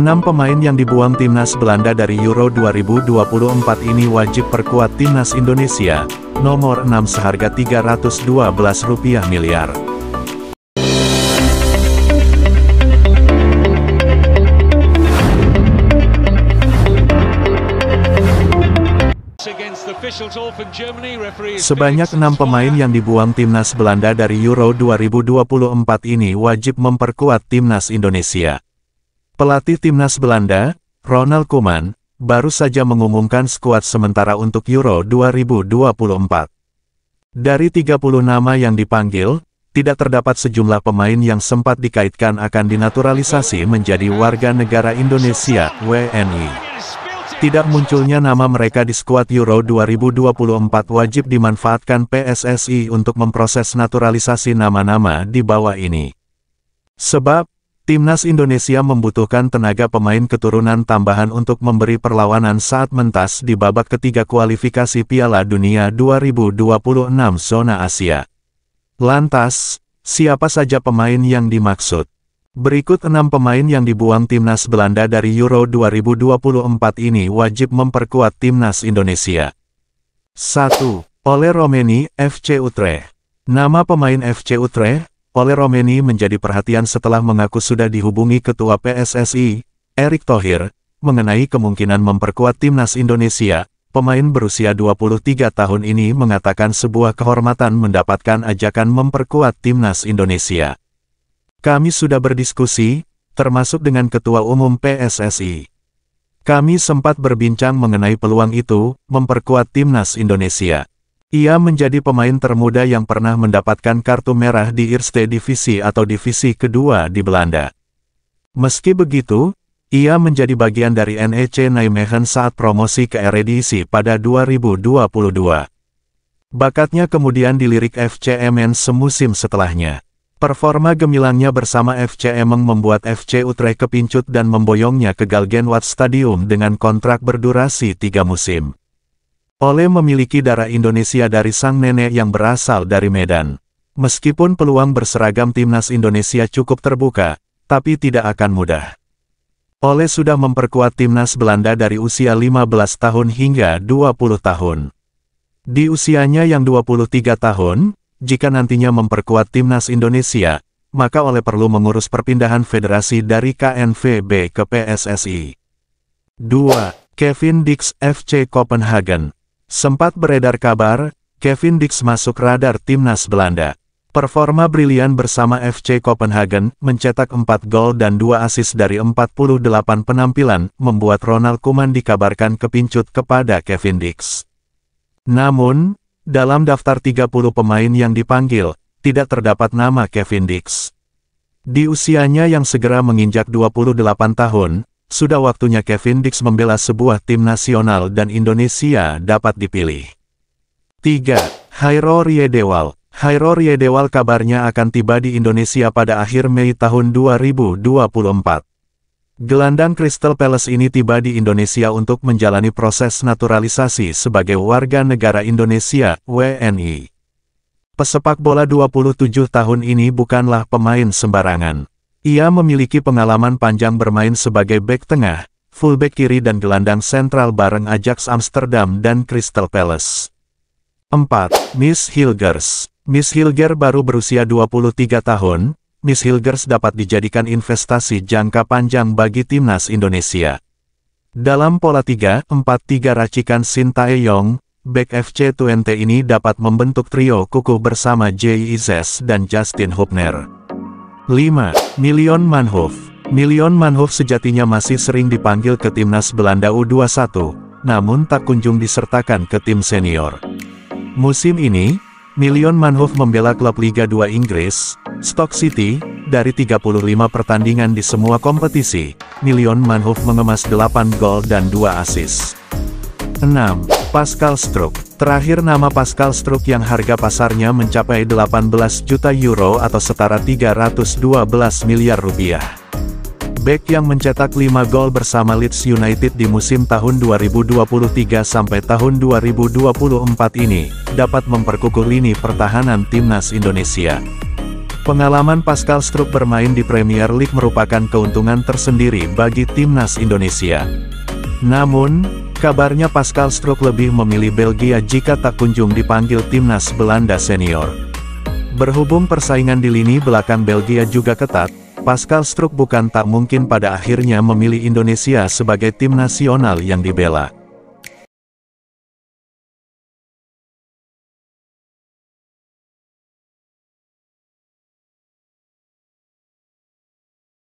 6 pemain yang dibuang timnas Belanda dari Euro 2024 ini wajib perkuat timnas Indonesia. Nomor 6 seharga Rp312 miliar. Sebanyak 6 pemain yang dibuang timnas Belanda dari Euro 2024 ini wajib memperkuat timnas Indonesia. Pelatih timnas Belanda, Ronald Koeman, baru saja mengumumkan skuad sementara untuk Euro 2024. Dari 30 nama yang dipanggil, tidak terdapat sejumlah pemain yang sempat dikaitkan akan dinaturalisasi menjadi warga negara Indonesia, WNI. Tidak munculnya nama mereka di skuad Euro 2024 wajib dimanfaatkan PSSI untuk memproses naturalisasi nama-nama di bawah ini. Sebab, timnas Indonesia membutuhkan tenaga pemain keturunan tambahan untuk memberi perlawanan saat mentas di babak ketiga kualifikasi Piala Dunia 2026 zona Asia. Lantas, siapa saja pemain yang dimaksud? Berikut 6 pemain yang dibuang timnas Belanda dari Euro 2024 ini wajib memperkuat timnas Indonesia. 1. Ole Romeni, FC Utrecht. Nama pemain FC Utrecht, Ole Romeni menjadi perhatian setelah mengaku sudah dihubungi Ketua PSSI, Erick Thohir, mengenai kemungkinan memperkuat timnas Indonesia. Pemain berusia 23 tahun ini mengatakan sebuah kehormatan mendapatkan ajakan memperkuat timnas Indonesia. Kami sudah berdiskusi, termasuk dengan Ketua Umum PSSI. Kami sempat berbincang mengenai peluang itu, memperkuat timnas Indonesia. Ia menjadi pemain termuda yang pernah mendapatkan kartu merah di Eerste Divisie atau divisi kedua di Belanda. Meski begitu, ia menjadi bagian dari NEC Nijmegen saat promosi ke Eredivisie pada 2022. Bakatnya kemudian dilirik FC Emmen semusim setelahnya. Performa gemilangnya bersama FC Emmen membuat FC Utrecht kepincut dan memboyongnya ke Galgenwaard Stadium dengan kontrak berdurasi 3 musim. Ole memiliki darah Indonesia dari sang nenek yang berasal dari Medan. Meskipun peluang berseragam timnas Indonesia cukup terbuka, tapi tidak akan mudah. Ole sudah memperkuat timnas Belanda dari usia 15 tahun hingga 20 tahun. Di usianya yang 23 tahun, jika nantinya memperkuat timnas Indonesia, maka Ole perlu mengurus perpindahan federasi dari KNVB ke PSSI. 2. Kevin Dix, FC Copenhagen. Sempat beredar kabar, Kevin Dix masuk radar timnas Belanda. Performa brilian bersama FC Copenhagen, mencetak 4 gol dan 2 assist dari 48 penampilan, membuat Ronald Koeman dikabarkan kepincut kepada Kevin Dix. Namun, dalam daftar 30 pemain yang dipanggil, tidak terdapat nama Kevin Dix. Di usianya yang segera menginjak 28 tahun, sudah waktunya Kevin Dix membela sebuah tim nasional dan Indonesia dapat dipilih. 3. Hairo Riedewald. Hairo Riedewald kabarnya akan tiba di Indonesia pada akhir Mei tahun 2024. Gelandang Crystal Palace ini tiba di Indonesia untuk menjalani proses naturalisasi sebagai warga negara Indonesia, WNI. Pesepak bola 27 tahun ini bukanlah pemain sembarangan. Ia memiliki pengalaman panjang bermain sebagai bek tengah, fullback kiri dan gelandang sentral bareng Ajax Amsterdam dan Crystal Palace. 4. Miss Hilgers. Miss Hilgers baru berusia 23 tahun. Miss Hilgers dapat dijadikan investasi jangka panjang bagi timnas Indonesia. Dalam pola 3-4-3 racikan Shin Tae-yong, bek FC Twente ini dapat membentuk trio kukuh bersama J.I.Z. dan Justin Hubner. 5. Million Manhoef. Million Manhoef sejatinya masih sering dipanggil ke timnas Belanda U21, namun tak kunjung disertakan ke tim senior. Musim ini, Million Manhoef membela klub Liga 2 Inggris, Stoke City. Dari 35 pertandingan di semua kompetisi, Million Manhoef mengemas 8 gol dan 2 assist. 6. Pascal Struijk. Terakhir nama Pascal Struijk yang harga pasarnya mencapai 18 juta euro atau setara 312 miliar rupiah. Bek yang mencetak 5 gol bersama Leeds United di musim tahun 2023 sampai tahun 2024 ini, dapat memperkukuh lini pertahanan timnas Indonesia. Pengalaman Pascal Struijk bermain di Premier League merupakan keuntungan tersendiri bagi timnas Indonesia. Namun, kabarnya Pascal Struijk lebih memilih Belgia jika tak kunjung dipanggil timnas Belanda senior. Berhubung persaingan di lini belakang Belgia juga ketat, Pascal Struijk bukan tak mungkin pada akhirnya memilih Indonesia sebagai tim nasional yang dibela.